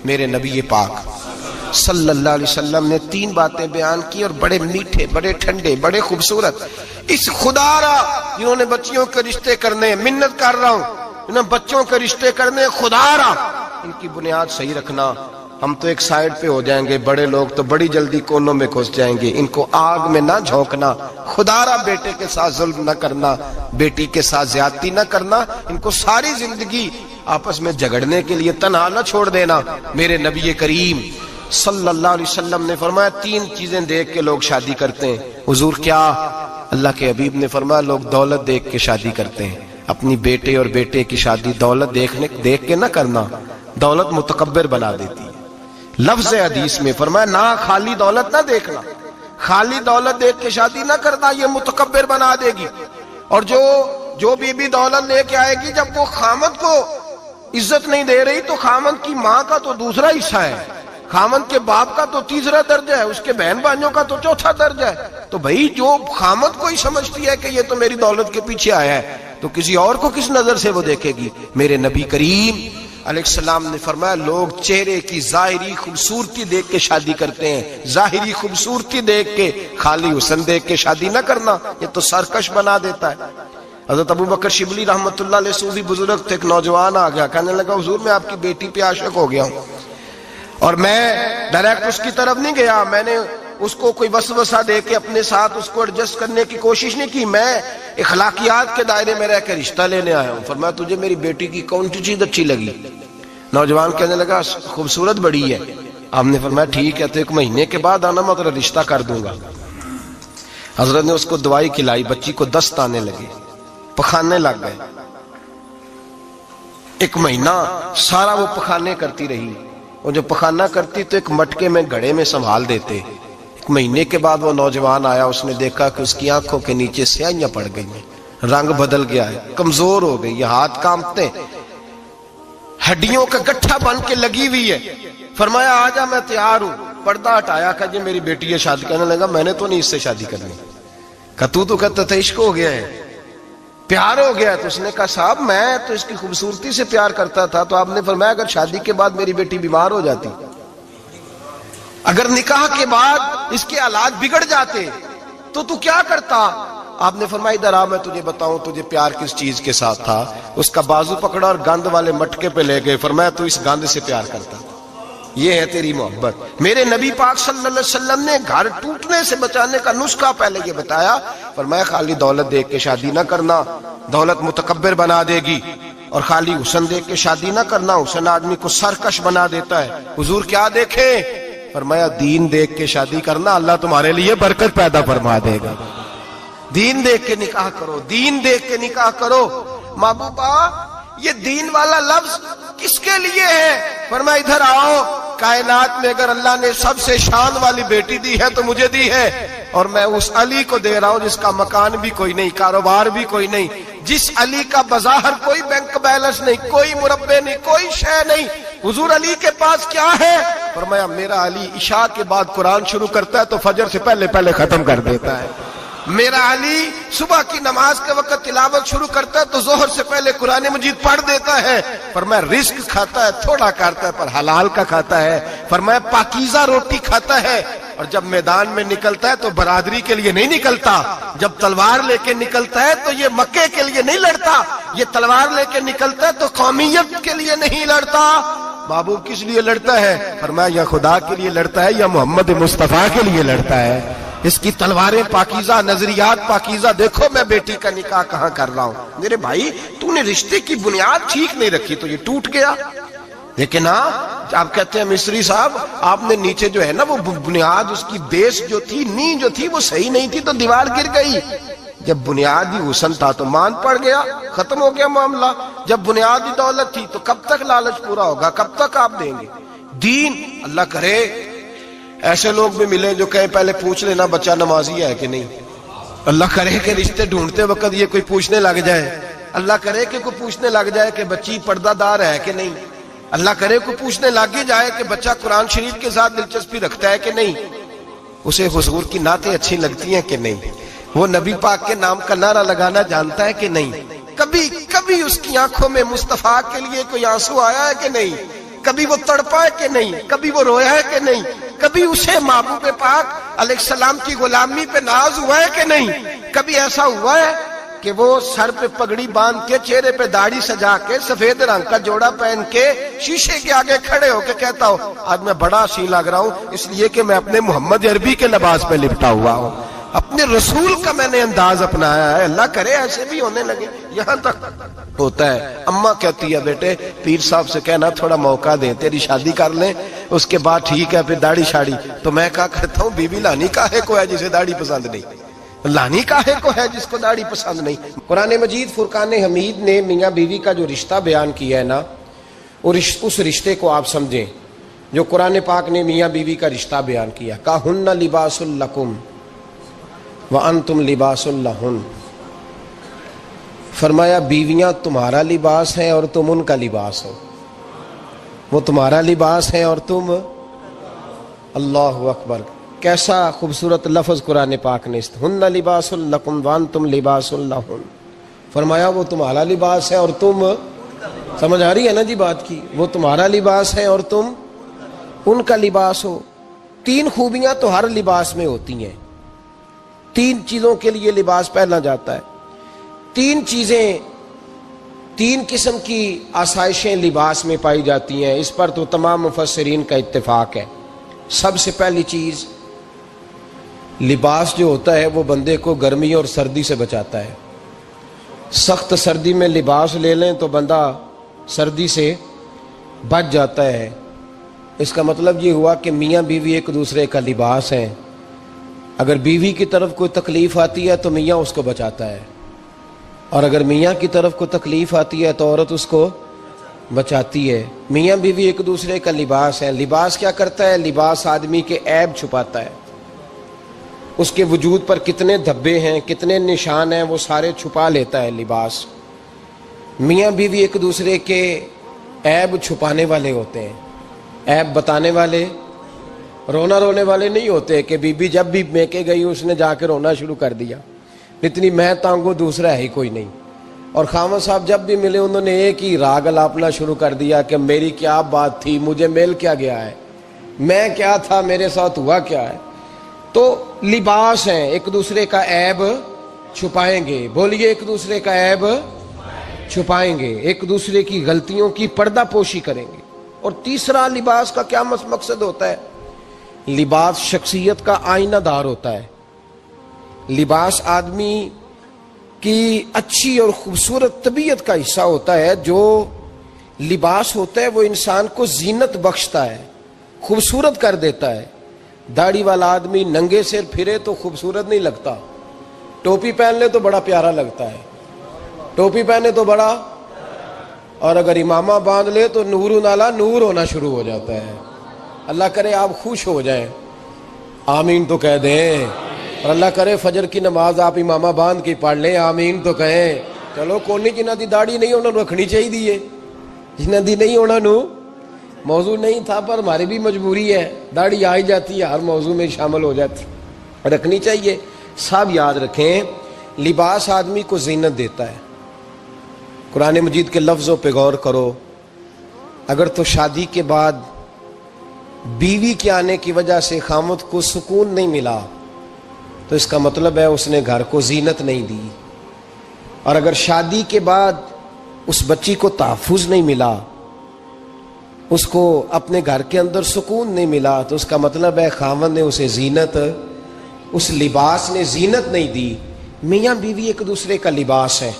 میرے نبی پاک صلی اللہ علیہ وسلم نے 3 باتیں بیان کی اور بڑے میٹھے، بڑے ٹھنڈے، بڑے خوبصورت. اس خدا را جنہوں نے بچیوں کے رشتے کرنے، منت کر رہا ہوں انہوں نے بچوں کے رشتے کرنے، خدا را ان کی بنیاد صحیح رکھنا. ہم تو ایک سائیڈ پہ ہو جائیں گے، بڑے لوگ تو بڑی جلدی کونوں میں گھس جائیں گے. ان کو آگ میں نہ جھونکنا. خدا را بیٹے کے ساتھ ظلم نہ کرنا، بیٹی کے ساتھ زیادتی نہ کرنا. ان کو ساری زندگی آپس میں جھگڑنے کے لیے تنہا نہ چھوڑ دینا. میرے نبی کریم صلی اللہ علیہ وسلم نے فرمایا 3 چیزیں دیکھ کے لوگ شادی کرتے ہیں. حضور کیا؟ اللہ کے حبیب نے فرمایا لوگ دولت دیکھ کے شادی کرتے ہیں. اپنی بیٹے اور بیٹے کی شادی دولت دیکھ کے نہ کرنا، دولت متکبر بنا دیتی ہے. لفظ حدیث میں فرمایا نہ خالی دولت نہ دیکھنا، خالی دولت دیکھ کے شادی نہ کرنا، یہ متکبر بنا دے گی. اور جو بیوی دولت لے کے آئے گی جب وہ خامد کو عزت نہیں دے رہی تو خامد کی ماں کا تو دوسرا حصہ ہے، خامد کے باپ کا تو تیسرا درجہ ہے، اس کے بہن بھائیوں کا تو چوتھا درجہ ہے. تو بھائی جو خامد کو ہی سمجھتی ہے کہ یہ تو میری دولت کے پیچھے آیا ہے تو کسی اور کو کس نظر سے وہ دیکھے گی. میرے نبی کریم علیہ السلام نے فرمایا لوگ چہرے کی ظاہری خوبصورتی دیکھ کے شادی کرتے ہیں، ظاہری خوبصورتی دیکھ کے، خالی حسن دیکھ کے شادی نہ کرنا، یہ تو سرکش بنا دیتا ہے. حضرت ابو بکر شبلی رحمۃ اللہ علیہ صوفی بزرگ تھے. ایک نوجوان آ گیا، کہنے لگا حضور میں آپ کی بیٹی پہ عاشق ہو گیا ہوں، اور میں ڈائریکٹ اس کی طرف نہیں گیا، میں نے اس کو کوئی وسوسہ دے کے اپنے ساتھ اس کو ایڈجسٹ کرنے کی کوشش نہیں کی، میں اخلاقیات کے دائرے میں رہ کے رشتہ لینے آیا ہوں. فرمایا تجھے میری بیٹی کی کون سی چیز اچھی لگی؟ نوجوان کہنے لگا خوبصورت بڑی ہے. آپ نے فرمایا ٹھیک ہے تو 1 مہینے کے بعد آنا، میں تیرا رشتہ کر دوں گا. حضرت نے اس کو دوائی کھلائی، بچی کو دست آنے لگے، پخانے لگ گئے. 1 مہینہ سارا وہ پخانے کرتی رہی. وہ جو پخانہ کرتی تو ایک مٹکے میں گھڑے میں سنبھال دیتے. 1 مہینے کے بعد وہ نوجوان آیا، اس نے دیکھا کہ اس کی آنکھوں کے نیچے سیاہیاں پڑ گئی ہیں، رنگ بدل گیا ہے، کمزور ہو گئی، یہ ہاتھ کانپتے ہیں، ہڈیوں کا گٹھا بن کے لگی ہوئی ہے. فرمایا آجا میں تیار ہوں. پردہ ہٹایا کہ جی میری بیٹی ہے شادی. کہنے لگا میں نے تو نہیں اس سے شادی کرنی. کہ تو کہتا تھا عشق ہو گیا ہے، پیار ہو گیا ہے. تو اس نے کہا صاحب میں تو اس کی خوبصورتی سے پیار کرتا تھا. تو آپ نے فرمایا اگر شادی کے بعد میری بیٹی بیمار ہو جاتی، اگر نکاح کے بعد اس کے حالات بگڑ جاتے تو کیا کرتا؟ آپ نے فرمایا ادھر آ میں تجھے بتاؤں تجھے پیار کس چیز کے ساتھ تھا. اس کا بازو پکڑا اور گند والے مٹکے پہ لے گئے. فرمایا تو اس گند سے پیار کرتا، یہ ہے تیری محبت. میرے نبی پاک صلی اللہ علیہ وسلم نے گھر ٹوٹنے سے بچانے کا نسخہ پہلے یہ بتایا. فرمایا خالی دولت دیکھ کے شادی نہ کرنا، دولت متکبر بنا دے گی. اور خالی حسن دیکھ کے شادی نہ کرنا، حسن آدمی کو سرکش بنا دیتا ہے. حضور کیا دیکھیں؟ فرمایا دین دیکھ کے شادی کرنا، اللہ تمہارے لیے برکت پیدا فرما دے گا. دین دیکھ کے نکاح کرو، دین دیکھ کے نکاح کرو. محبوبہ یہ دین والا لفظ کس کے لیے ہے؟ فرمایا ادھر آؤ، کائنات میں اگر اللہ نے سب سے شان والی بیٹی دی ہے تو مجھے دی ہے، اور میں اس علی کو دے رہا ہوں جس کا مکان بھی کوئی نہیں، کاروبار بھی کوئی نہیں، جس علی کا بظاہر کوئی بینک بیلنس نہیں، کوئی مربع نہیں، کوئی شے نہیں. حضور علی کے پاس کیا ہے؟ فرمایا میرا علی عشاء کے بعد قرآن شروع کرتا ہے تو فجر سے پہلے ختم کر دیتا ہے. میرا علی صبح کی نماز کے وقت تلاوت شروع کرتا ہے تو ظہر سے پہلے قرآن مجید پڑھ دیتا ہے. فرمایا رزق کھاتا ہے، تھوڑا کھاتا ہے پر حلال کا کھاتا ہے. فرمایا پاکیزہ روٹی کھاتا ہے، اور جب میدان میں نکلتا ہے تو برادری کے لیے نہیں نکلتا. جب تلوار لے کے نکلتا ہے تو یہ مکے کے لیے نہیں لڑتا، یہ تلوار لے کے نکلتا ہے تو قومیت کے لیے نہیں لڑتا. محبوب کس لیے لڑتا ہے؟ فرمایا یا خدا کے لیے لڑتا ہے یا محمد مصطفیٰ کے لیے لڑتا ہے. اس کی تلواریں پاکیزہ، نظریات پاکیزہ. دیکھو میں بیٹی کا نکاح کہاں کر رہا ہوں. میرے بھائی تو نے رشتے کی بنیاد ٹھیک نہیں رکھی تو یہ ٹوٹ گیا. لیکن ہاں آپ کہتے ہیں مصری صاحب آپ نے نیچے جو ہے نا وہ بنیاد، اس کی بیس جو تھی، نیند جو تھی وہ صحیح نہیں تھی تو دیوار گر گئی. جب بنیادی حسن تھا تو مان پڑ گیا، ختم ہو گیا معاملہ. جب بنیادی دولت تھی تو کب تک لالچ پورا ہوگا، کب تک آپ دیں گے؟ دین اللہ کرے ایسے لوگ بھی ملے جو کہے پہلے پوچھ لینا بچہ نمازی ہے کہ نہیں. اللہ کرے کہ رشتے ڈھونڈتے وقت یہ کوئی پوچھنے لگ جائے. اللہ کرے کہ کوئی پوچھنے لگ جائے کہ بچی پردہ دار ہے کہ نہیں. اللہ کرے کوئی پوچھنے لگ ہی جائے کہ بچہ قرآن شریف کے ساتھ دلچسپی رکھتا ہے کہ نہیں. اسے حضور کی نعتیں اچھی لگتی ہیں کہ نہیں. وہ نبی پاک کے نام کا نعرہ لگانا جانتا ہے کہ نہیں. کبھی اس کی آنکھوں میں مصطفیٰ کے لیے کوئی آنسو آیا ہے کہ نہیں. کبھی وہ تڑپا ہے کہ نہیں، کبھی وہ رویا ہے کہ نہیں، کبھی اسے محبوب پاک علیہ السلام کی غلامی پہ ناز ہوا ہے کہ نہیں، کبھی ایسا ہوا ہے کہ وہ سر پہ پگڑی باندھ کے، چہرے پہ داڑھی سجا کے، سفید رنگ کا جوڑا پہن کے شیشے کے آگے کھڑے ہو کے کہتا ہو آج میں بڑا حسین لگ رہا ہوں اس لیے کہ میں اپنے محمد عربی کے لباس پہ لپٹا ہوا ہوں، اپنے رسول کا میں نے انداز اپنایا ہے۔ اللہ کرے ایسے بھی ہونے لگے، یہاں تک ہوتا ہے۔ اماں کہتی ہے بیٹے پیر صاحب سے کہنا تھوڑا موقع دیں، تیری شادی کر لیں اس کے بعد ٹھیک ہے پھر داڑھی شاڑی۔ تو میں کہا کرتا ہوں بیوی لانی کاہے کو ہے جسے داڑھی پسند نہیں، لانی کاہے کو ہے جس کو داڑھی پسند نہیں۔ قرآن مجید فرقان حمید نے میاں بیوی کا جو رشتہ بیان کیا ہے نا، اس رشتے کو آپ سمجھیں جو قرآن پاک نے میاں بیوی کا رشتہ بیان کیا۔ کہن لباس لکم وانتم لباس لہن، فرمایا بیویاں تمہارا لباس ہیں اور تم ان کا لباس ہو، وہ تمہارا لباس ہیں اور تم، اللہ اکبر، کیسا خوبصورت لفظ قرآن پاک نے، ہن لباس لکم وانتم لباس لہن، فرمایا وہ تمہارا لباس ہے اور تم، سمجھ آ رہی ہے نا جی بات کی، وہ تمہارا لباس ہے اور تم ان کا لباس ہو۔ تین خوبیاں تو ہر لباس میں ہوتی ہیں، تین چیزوں کے لیے لباس پہنا جاتا ہے، تین چیزیں، تین قسم کی آسائشیں لباس میں پائی جاتی ہیں، اس پر تو تمام مفسرین کا اتفاق ہے۔ سب سے پہلی چیز، لباس جو ہوتا ہے وہ بندے کو گرمی اور سردی سے بچاتا ہے۔ سخت سردی میں لباس لے لیں تو بندہ سردی سے بچ جاتا ہے۔ اس کا مطلب یہ ہوا کہ میاں بیوی ایک دوسرے کا لباس ہیں، اگر بیوی کی طرف کوئی تکلیف آتی ہے تو میاں اس کو بچاتا ہے، اور اگر میاں کی طرف کوئی تکلیف آتی ہے تو عورت اس کو بچاتی ہے۔ میاں بیوی ایک دوسرے کا لباس ہے۔ لباس کیا کرتا ہے؟ لباس آدمی کے عیب چھپاتا ہے، اس کے وجود پر کتنے دھبے ہیں، کتنے نشان ہیں، وہ سارے چھپا لیتا ہے لباس۔ میاں بیوی ایک دوسرے کے عیب چھپانے والے ہوتے ہیں، عیب بتانے والے، رونا رونے والے نہیں ہوتے کہ بی بی جب بھی میکے گئی اس نے جا کے رونا شروع کر دیا، اتنی میں تانگو دوسرا ہے ہی کوئی نہیں۔ اور خاوند صاحب جب بھی ملے انہوں نے ایک ہی راگ الاپنا شروع کر دیا کہ میری کیا بات تھی، مجھے مل کیا گیا ہے، میں کیا تھا، میرے ساتھ ہوا کیا ہے۔ تو لباس ہیں، ایک دوسرے کا عیب چھپائیں گے، بولیے ایک دوسرے کا عیب چھپائیں گے، ایک دوسرے کی غلطیوں کی پردہ پوشی کریں گے۔ اور تیسرا لباس کا کیا مقصد ہوتا ہے؟ لباس شخصیت کا آئینہ دار ہوتا ہے۔ لباس آدمی کی اچھی اور خوبصورت طبیعت کا حصہ ہوتا ہے۔ جو لباس ہوتا ہے وہ انسان کو زینت بخشتا ہے، خوبصورت کر دیتا ہے۔ داڑھی والا آدمی ننگے سر پھرے تو خوبصورت نہیں لگتا، ٹوپی پہن لے تو بڑا پیارا لگتا ہے، ٹوپی پہنے تو بڑا، اور اگر امامہ باندھ لے تو نور نالا نور ہونا شروع ہو جاتا ہے۔ اللہ کرے آپ خوش ہو جائیں، آمین تو کہہ دیں، اور اللہ کرے فجر کی نماز آپ امامہ باندھ کے پڑھ لیں، آمین تو کہیں۔ چلو کونی جنہ دی داڑھی نہیں انہوں نے رکھنی چاہیے دیئے، جنہ دی نہیں ہونا نو موضوع نہیں تھا، پر ہماری بھی مجبوری ہے، داڑھی آئی جاتی ہے ہر موضوع میں شامل ہو جاتی، رکھنی چاہیے۔ سب یاد رکھیں لباس آدمی کو زینت دیتا ہے۔ قرآن مجید کے لفظوں پہ غور کرو، اگر تو شادی کے بعد بیوی کے آنے کی وجہ سے خامد کو سکون نہیں ملا تو اس کا مطلب ہے اس نے گھر کو زینت نہیں دی، اور اگر شادی کے بعد اس بچی کو تحفظ نہیں ملا، اس کو اپنے گھر کے اندر سکون نہیں ملا، تو اس کا مطلب ہے خامد نے اسے زینت، اس لباس نے زینت نہیں دی۔ میاں بیوی ایک دوسرے کا لباس ہے،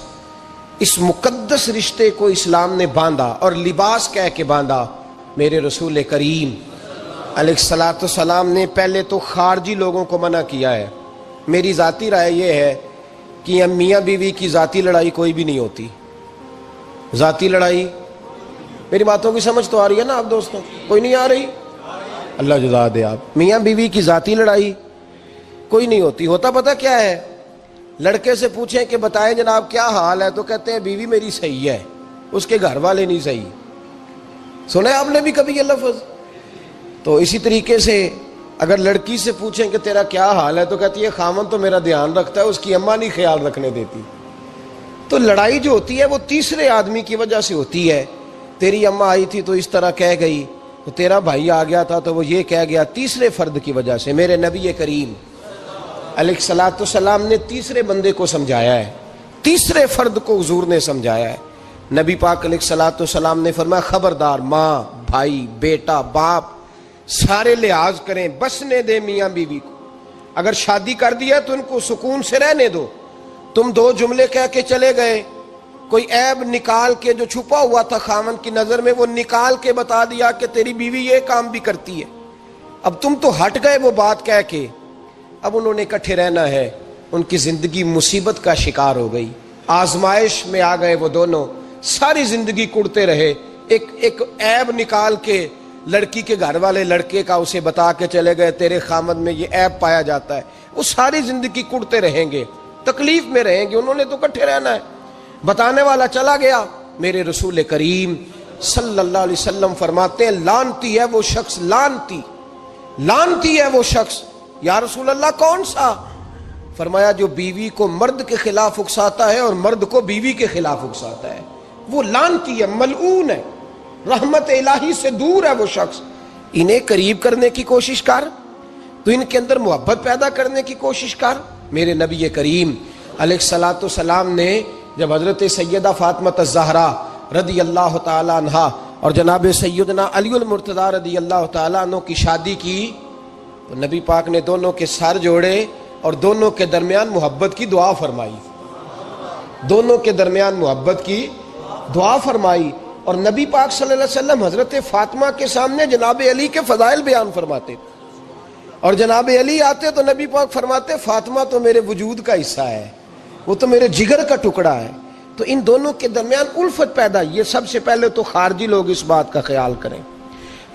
اس مقدس رشتے کو اسلام نے باندھا، اور لباس کہہ کے باندھا۔ میرے رسول کریم علیہ الصلوۃ والسلام نے پہلے تو خارجی لوگوں کو منع کیا ہے۔ میری ذاتی رائے یہ ہے کہ میاں بیوی کی ذاتی لڑائی کوئی بھی نہیں ہوتی، ذاتی لڑائی، میری باتوں کی سمجھ تو آ رہی ہے نا آپ دوستوں؟ کوئی نہیں آ رہی؟ اللہ جزا دے آپ۔ میاں بیوی کی ذاتی لڑائی کوئی نہیں ہوتی۔ ہوتا پتہ کیا ہے؟ لڑکے سے پوچھیں کہ بتائیں جناب کیا حال ہے، تو کہتے ہیں بیوی میری صحیح ہے، اس کے گھر والے نہیں صحیح۔ سنا ہے آپ نے بھی کبھی یہ لفظ؟ تو اسی طریقے سے اگر لڑکی سے پوچھیں کہ تیرا کیا حال ہے، تو کہتی ہے خامن تو میرا دھیان رکھتا ہے، اس کی اماں نہیں خیال رکھنے دیتی۔ تو لڑائی جو ہوتی ہے وہ تیسرے آدمی کی وجہ سے ہوتی ہے۔ تیری اماں آئی تھی تو اس طرح کہہ گئی، تو تیرا بھائی آ گیا تھا تو وہ یہ کہہ گیا، تیسرے فرد کی وجہ سے۔ میرے نبی کریم علیہ الصلوۃ والسلام نے تیسرے بندے کو سمجھایا ہے، تیسرے فرد کو حضور نے سمجھایا ہے۔ نبی پاک علیہ الصلوۃ والسلام نے فرمایا خبردار، ماں، بھائی، بیٹا، باپ سارے لحاظ کریں، بسنے دے میاں بیوی کو۔ اگر شادی کر دیا تو ان کو سکون سے رہنے دو۔ تم دو جملے کہہ کے چلے گئے، کوئی عیب نکال کے جو چھپا ہوا تھا خاوند کی نظر میں وہ نکال کے بتا دیا کہ تیری بیوی یہ کام بھی کرتی ہے، اب تم تو ہٹ گئے وہ بات کہہ کے، اب انہوں نے اکٹھے رہنا ہے، ان کی زندگی مصیبت کا شکار ہو گئی، آزمائش میں آ گئے وہ دونوں، ساری زندگی کڑتے رہے۔ ایک عیب نکال کے لڑکی کے گھر والے لڑکے کا اسے بتا کے چلے گئے تیرے خامد میں یہ عیب پایا جاتا ہے، وہ ساری زندگی کڑتے رہیں گے، تکلیف میں رہیں گے، انہوں نے تو اکٹھے رہنا ہے۔ بتانے والا چلا گیا، میرے رسول کریم صلی اللہ علیہ وسلم فرماتے ہیں لعنتی ہے وہ شخص، لعنتی ہے وہ شخص۔ یا رسول اللہ کون سا؟ فرمایا جو بیوی کو مرد کے خلاف اکساتا ہے اور مرد کو بیوی کے خلاف اکساتا ہے، وہ لعنتی ہے، ملعون ہے، رحمت الہی سے دور ہے وہ شخص۔ انہیں قریب کرنے کی کوشش کر، تو ان کے اندر محبت پیدا کرنے کی کوشش کر۔ میرے نبی کریم علیہ الصلوۃ والسلام نے جب حضرت سیدہ فاطمہ الزہرا رضی اللہ تعالی عنہا اور جناب سیدنا علی المرتضیٰ رضی اللہ تعالی عنہ کی شادی کی تو نبی پاک نے دونوں کے سر جوڑے اور دونوں کے درمیان محبت کی دعا فرمائی، دونوں کے درمیان محبت کی دعا فرمائی۔ اور نبی پاک صلی اللہ علیہ وسلم حضرت فاطمہ کے سامنے جناب علی کے فضائل بیان فرماتے، اور جناب علی آتے تو نبی پاک فرماتے فاطمہ تو میرے وجود کا حصہ ہے، وہ تو میرے جگر کا ٹکڑا ہے۔ تو ان دونوں کے درمیان الفت پیدا، یہ سب سے پہلے تو خارجی لوگ اس بات کا خیال کریں،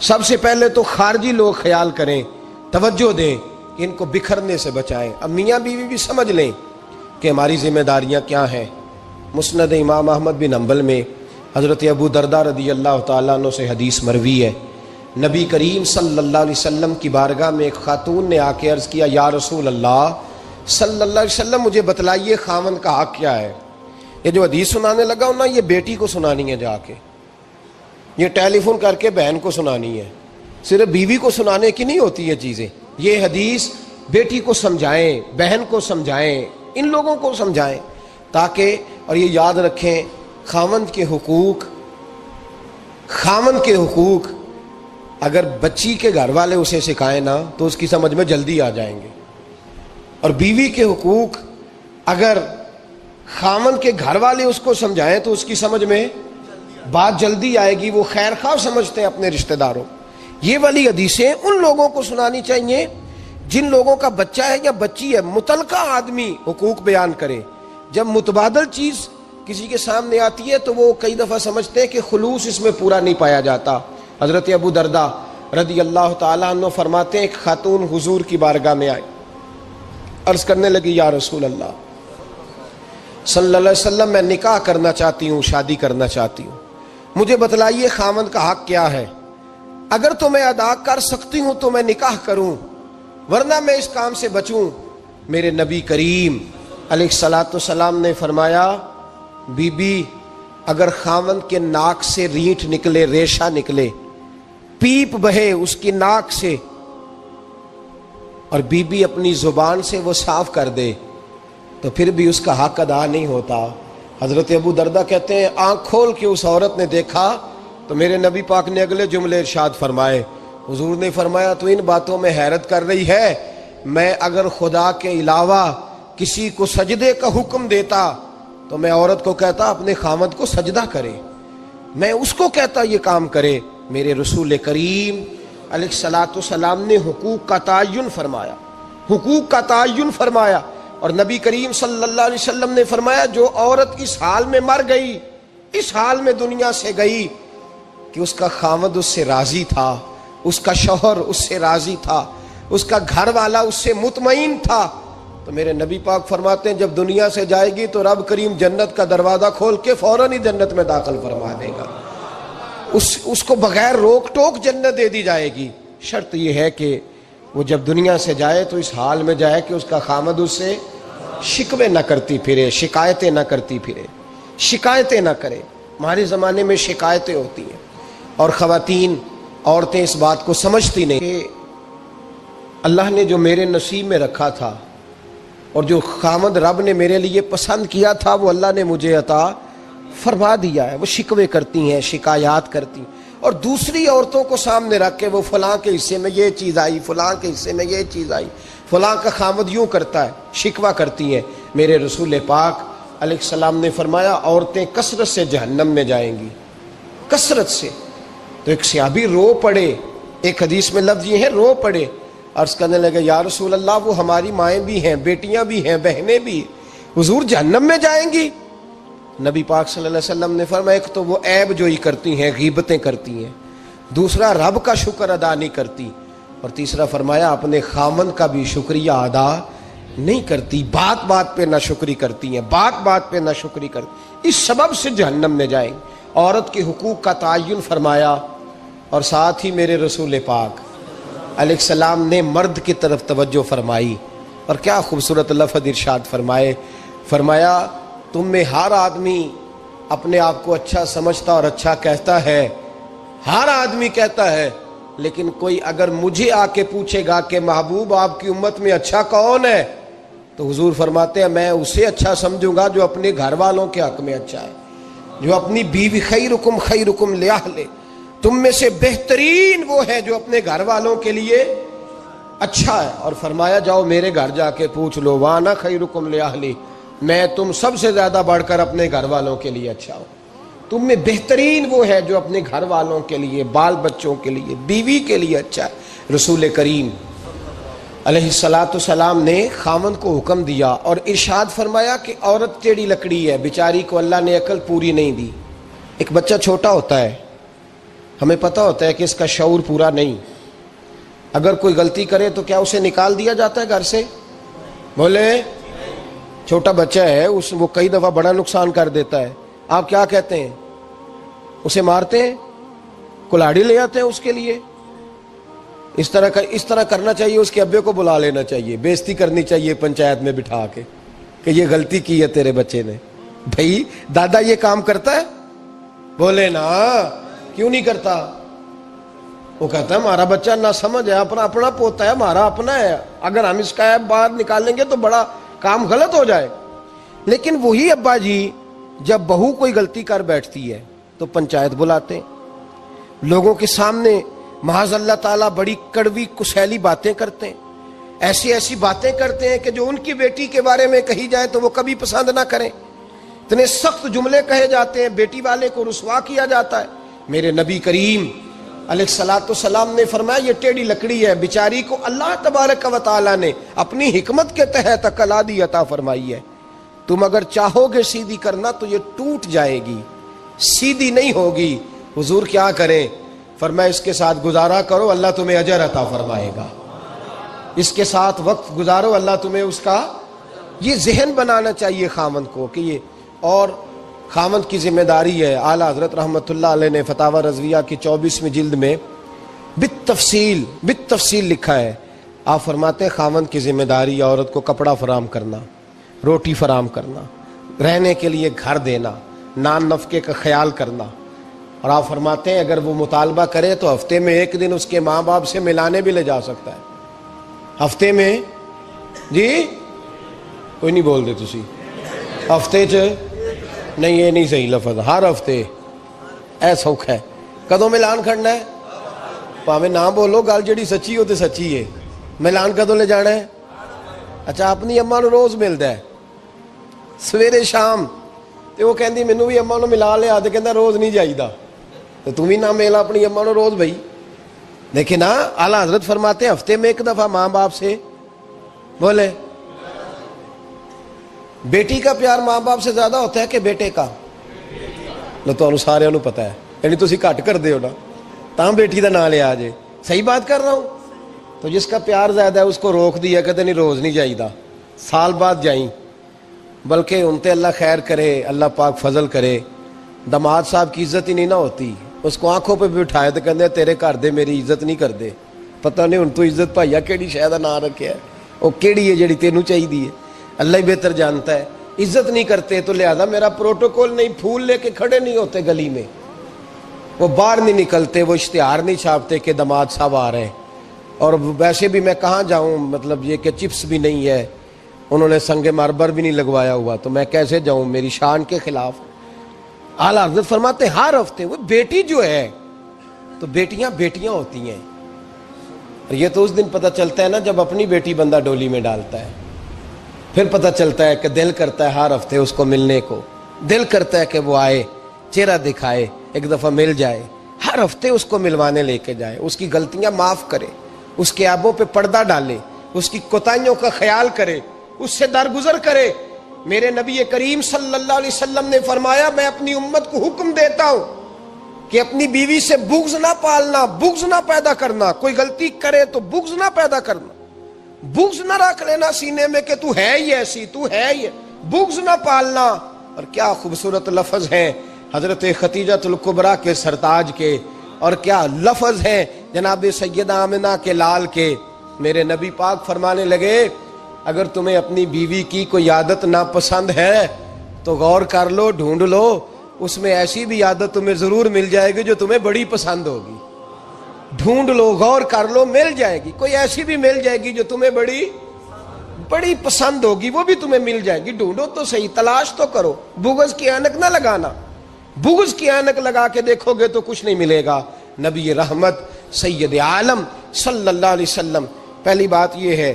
سب سے پہلے تو خارجی لوگ خیال کریں، توجہ دیں کہ ان کو بکھرنے سے بچائیں۔ اب میاں بیوی بھی سمجھ لیں کہ ہماری ذمہ داریاں کیا ہیں۔ مسند امام احمد بن حنبل میں حضرت ابو درداء رضی اللہ تعالیٰ عنہ سے حدیث مروی ہے، نبی کریم صلی اللہ علیہ وسلم کی بارگاہ میں ایک خاتون نے آ کے عرض کیا یا رسول اللہ صلی اللہ علیہ وسلم مجھے بتلائیے خاوند کا حق کیا ہے۔ یہ جو حدیث سنانے لگا ہوں نا، یہ بیٹی کو سنانی ہے، جا کے یہ ٹیلی فون کر کے بہن کو سنانی ہے، صرف بیوی کو سنانے کی نہیں ہوتی یہ چیزیں۔ یہ حدیث بیٹی کو سمجھائیں، بہن کو سمجھائیں، ان لوگوں کو سمجھائیں تاکہ، اور یہ یاد رکھیں خاوند کے حقوق اگر بچی کے گھر والے اسے سکھائیں نا تو اس کی سمجھ میں جلدی آ جائیں گے، اور بیوی کے حقوق اگر خاوند کے گھر والے اس کو سمجھائیں تو اس کی سمجھ میں بات جلدی آئے گی، وہ خیر خواہ سمجھتے ہیں اپنے رشتہ داروں۔ یہ والی حدیثیں ان لوگوں کو سنانی چاہیے جن لوگوں کا بچہ ہے یا بچی ہے، متعلقہ آدمی حقوق بیان کرے۔ جب متبادل چیز کسی کے سامنے آتی ہے تو وہ کئی دفعہ سمجھتے ہیں کہ خلوص اس میں پورا نہیں پایا جاتا۔ حضرت ابو درداء رضی اللہ تعالیٰ عنہ فرماتے ہیں ایک خاتون حضور کی بارگاہ میں آئی، عرض کرنے لگی یا رسول اللہ صلی اللہ علیہ وسلم میں نکاح کرنا چاہتی ہوں، شادی کرنا چاہتی ہوں، مجھے بتلائیے خاوند کا حق کیا ہے، اگر تو میں ادا کر سکتی ہوں تو میں نکاح کروں ورنہ میں اس کام سے بچوں۔ میرے نبی کریم علیہ الصلوۃ والسلام نے فرمایا بی بی اگر خاوند کے ناک سے رینٹ نکلے، ریشہ نکلے، پیپ بہے اس کی ناک سے، اور بی بی اپنی زبان سے وہ صاف کر دے تو پھر بھی اس کا حق ادا نہیں ہوتا۔ حضرت ابو درداء کہتے ہیں آنکھ کھول کے اس عورت نے دیکھا تو میرے نبی پاک نے اگلے جملے ارشاد فرمائے، حضور نے فرمایا تو ان باتوں میں حیرت کر رہی ہے، میں اگر خدا کے علاوہ کسی کو سجدے کا حکم دیتا تو میں عورت کو کہتا اپنے خاوند کو سجدہ کرے، میں اس کو کہتا یہ کام کرے۔ میرے رسول کریم علیہ الصلوۃ والسلام نے حقوق کا تعین فرمایا، حقوق کا تعین فرمایا، اور نبی کریم صلی اللہ علیہ وسلم نے فرمایا جو عورت اس حال میں مر گئی، اس حال میں دنیا سے گئی کہ اس کا خاوند اس سے راضی تھا، اس کا شوہر اس سے راضی تھا، اس کا گھر والا اس سے مطمئن تھا، تو میرے نبی پاک فرماتے ہیں جب دنیا سے جائے گی تو رب کریم جنت کا دروازہ کھول کے فوراً ہی جنت میں داخل فرما دے گا، اس کو بغیر روک ٹوک جنت دے دی جائے گی۔ شرط یہ ہے کہ وہ جب دنیا سے جائے تو اس حال میں جائے کہ اس کا خاوند اس سے شکوے نہ کرتی پھرے، شکایتیں نہ کرتی پھرے، شکایتیں نہ کرے۔ ہمارے زمانے میں شکایتیں ہوتی ہیں اور خواتین عورتیں اس بات کو سمجھتی نہیں کہ اللہ نے جو میرے نصیب میں رکھا تھا اور جو خامد رب نے میرے لیے پسند کیا تھا وہ اللہ نے مجھے عطا فرما دیا ہے۔ وہ شکوے کرتی ہیں، شکایات کرتی ہیں، اور دوسری عورتوں کو سامنے رکھ کے وہ فلاں کے حصے میں یہ چیز آئی، فلاں کے حصے میں یہ چیز آئی، فلاں کا خامد یوں کرتا ہے، شکوہ کرتی ہیں۔ میرے رسول پاک علیہ السلام نے فرمایا عورتیں کثرت سے جہنم میں جائیں گی، کثرت سے۔ تو ایک صحابی رو پڑے، ایک حدیث میں لفظ یہ ہے رو پڑے، عرض کرنے لگے یا رسول اللہ وہ ہماری مائیں بھی ہیں، بیٹیاں بھی ہیں، بہنیں بھی، حضور جہنم میں جائیں گی؟ نبی پاک صلی اللہ علیہ وسلم نے فرمایا ایک تو وہ عیب جوئی کرتی ہیں، غیبتیں کرتی ہیں، دوسرا رب کا شکر ادا نہیں کرتی، اور تیسرا فرمایا اپنے خامن کا بھی شکریہ ادا نہیں کرتی، بات بات پہ ناشکری کرتی ہیں، بات بات پہ ناشکری کرتی، اس سبب سے جہنم میں جائیں گی۔ عورت کے حقوق کا تعین فرمایا، اور ساتھ ہی میرے رسول پاک علیہ السلام نے مرد کی طرف توجہ فرمائی، اور کیا خوبصورت لفظ ارشاد فرمایا تم میں ہر آدمی اپنے آپ کو اچھا سمجھتا اور اچھا کہتا ہے، ہر آدمی کہتا ہے، لیکن کوئی اگر مجھے آ کے پوچھے گا کہ محبوب آپ کی امت میں اچھا کون ہے، تو حضور فرماتے ہیں میں اسے اچھا سمجھوں گا جو اپنے گھر والوں کے حق میں اچھا ہے، جو اپنی بیوی خیرکم لأہلہ، تم میں سے بہترین وہ ہے جو اپنے گھر والوں کے لیے اچھا ہے۔ اور فرمایا جاؤ میرے گھر جا کے پوچھ لو وانا خیرکم لأہلہ، میں تم سب سے زیادہ بڑھ کر اپنے گھر والوں کے لیے اچھا ہوں۔ تم میں بہترین وہ ہے جو اپنے گھر والوں کے لیے، بال بچوں کے لیے، بیوی کے لیے اچھا ہے۔ رسول کریم علیہ السلام نے خامن کو حکم دیا اور ارشاد فرمایا کہ عورت ٹیڑھی لکڑی ہے، بیچاری کو اللہ نے عقل پوری نہیں دی۔ ایک بچہ چھوٹا ہوتا ہے، ہمیں پتہ ہوتا ہے کہ اس کا شعور پورا نہیں، اگر کوئی غلطی کرے تو کیا اسے نکال دیا جاتا ہے گھر سے؟ بولے، چھوٹا بچہ ہے، وہ کئی دفعہ بڑا نقصان کر دیتا ہے، آپ کیا کہتے ہیں؟ اسے مارتے ہیں، کلاڑی لے آتے ہیں اس کے لیے؟ اس طرح کرنا چاہیے، اس کے ابے کو بلا لینا چاہیے، بےزتی کرنی چاہیے پنچایت میں بٹھا کے کہ یہ غلطی کی ہے تیرے بچے نے۔ بھائی دادا یہ کام کرتا ہے؟ بولے نا، کیوں نہیں کرتا؟ وہ کہتا ہے ہمارا بچہ نہ سمجھ ہے، اپنا پوتا ہے، ہمارا اپنا ہے، اگر ہم اس کا باہر نکالیں گے تو بڑا کام غلط ہو جائے۔ لیکن وہی ابا جی جب بہو کوئی غلطی کر بیٹھتی ہے تو پنچایت بلاتے ہیں، لوگوں کے سامنے معاذ اللہ تعالیٰ بڑی کڑوی کسیلی باتیں کرتے ہیں، ایسی باتیں کرتے ہیں کہ جو ان کی بیٹی کے بارے میں کہی جائے تو وہ کبھی پسند نہ کریں، اتنے سخت جملے کہے جاتے ہیں، بیٹی والے کو رسوا کیا جاتا ہے۔ میرے نبی کریم علیہ السلام نے فرمایا یہ ٹیڑھی لکڑی ہے، بیچاری کو اللہ تبارک و تعالیٰ نے اپنی حکمت کے تحت عقل آدی عطا فرمائی ہے، تم اگر چاہو گے سیدھی کرنا تو یہ ٹوٹ جائے گی، سیدھی نہیں ہوگی۔ حضور کیا کریں؟ فرمایا اس کے ساتھ گزارا کرو، اللہ تمہیں اجر عطا فرمائے گا، اس کے ساتھ وقت گزارو، اللہ تمہیں اس کا، یہ ذہن بنانا چاہیے خامند کو کہ یہ، اور خامند کی ذمہ داری ہے۔ اعلیٰ حضرت رحمۃ اللہ علیہ نے فتاوی رضویہ کی 24ویں جلد میں بالتفصیل لکھا ہے، آپ فرماتے ہیں خامند کی ذمہ داری عورت کو کپڑا فراہم کرنا، روٹی فراہم کرنا، رہنے کے لیے گھر دینا، نان نفقے کا خیال کرنا، اور آپ فرماتے ہیں اگر وہ مطالبہ کرے تو ہفتے میں ایک دن اس کے ماں باپ سے ملانے بھی لے جا سکتا ہے۔ ہفتے میں جی کوئی نہیں بول دے تسی، ہفتے نہیں، یہ نہیں صحیح لفظ، ہر ہفتے اے سوکھ ہے، کدوں ملان کھڑنا ہے؟ پاویں نہ بولو، گل جڑی سچی ہو تے سچی ہے، ملان کدوں لے جانا ہے؟ اچھا اپنی اماں نو روز ملدا ہے سویرے شام، تے وہ کہندی مینوں بھی اماں نو ملا لیا، تے کہندا روز نہیں جائیدا، تو تم بھی نہ ملا اپنی اماں نو روز بھائی۔ لیکن ہاں اعلیٰ حضرت فرماتے ہیں ہفتے میں ایک دفعہ ماں باپ سے بولے۔ بیٹی کا پیار ماں باپ سے زیادہ ہوتا ہے کہ بیٹے کا؟ لو تو سارے انہوں پتا ہے، یعنی تسی گھٹ کر دے ہو نا تاں بیٹی دا نام لیا جے، صحیح بات کر رہا ہوں؟ تو جس کا پیار زیادہ ہے اس کو روک دیا کہتے نہیں روز نہیں جائیدا، سال بعد جائیں، بلکہ ان تے اللہ خیر کرے، اللہ پاک فضل کرے، داماد صاحب کی عزت ہی نہیں نہ ہوتی، اس کو آنکھوں پہ بھی اٹھائے تو کہتے تیرے گھر دے میری عزت نہیں کر دے، پتہ نہیں ان تو عزت بھائیا کیڑی شے دا نام رکھیا ہے، وہ کیڑی ہے جڑی تینوں چاہیے، اللہ ہی بہتر جانتا ہے۔ عزت نہیں کرتے تو لہذا میرا پروٹوکول نہیں، پھول لے کے کھڑے نہیں ہوتے گلی میں، وہ باہر نہیں نکلتے، وہ اشتہار نہیں چھاپتے کہ داماد صاحب آ رہے ہیں. اور ویسے بھی میں کہاں جاؤں، مطلب یہ کہ چپس بھی نہیں ہے، انہوں نے سنگ مرمر بھی نہیں لگوایا ہوا، تو میں کیسے جاؤں، میری شان کے خلاف. اعلیٰ حضرت فرماتے ہر ہفتے وہ بیٹی جو ہے، تو بیٹیاں بیٹیاں ہوتی ہیں. اور یہ تو اس دن پتہ چلتا ہے نا جب اپنی بیٹی بندہ ڈولی میں ڈالتا ہے، پھر پتہ چلتا ہے کہ دل کرتا ہے ہر ہفتے اس کو ملنے کو، دل کرتا ہے کہ وہ آئے، چہرہ دکھائے، ایک دفعہ مل جائے، ہر ہفتے اس کو ملوانے لے کے جائے، اس کی غلطیاں معاف کرے، اس کے عیبوں پہ پردہ ڈالے، اس کی کوتاہیوں کا خیال کرے، اس سے درگزر کرے. میرے نبی کریم صلی اللہ علیہ وسلم نے فرمایا میں اپنی امت کو حکم دیتا ہوں کہ اپنی بیوی سے بغض نہ پالنا، بغض نہ پیدا کرنا. کوئی غلطی کرے تو بغض نہ پیدا کرنا، بغض نہ رکھ لینا سینے میں کہ تو ہے ہی ایسی، تو ہے ہی، بغض نہ پالنا. اور کیا خوبصورت لفظ ہیں حضرت خدیجہ الکبریٰ کے سرتاج کے، اور کیا لفظ ہیں جناب سیدہ آمنہ کے لال کے. میرے نبی پاک فرمانے لگے اگر تمہیں اپنی بیوی کی کوئی عادت ناپسند ہے تو غور کر لو، ڈھونڈ لو، اس میں ایسی بھی عادت تمہیں ضرور مل جائے گی جو تمہیں بڑی پسند ہوگی. ڈھونڈ لو، غور کر لو، مل جائے گی، کوئی ایسی بھی مل جائے گی جو تمہیں بڑی پسند ہوگی، وہ بھی تمہیں مل جائے گی. ڈھونڈو تو صحیح، تلاش تو کرو، بغض کی اینک نہ لگانا. بغض کی اینک لگا کے دیکھو گے تو کچھ نہیں ملے گا. نبی رحمت سید عالم صلی اللہ علیہ وسلم، پہلی بات یہ ہے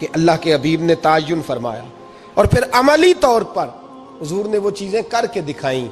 کہ اللہ کے حبیب نے تعین فرمایا، اور پھر عملی طور پر حضور نے وہ چیزیں کر کے دکھائیں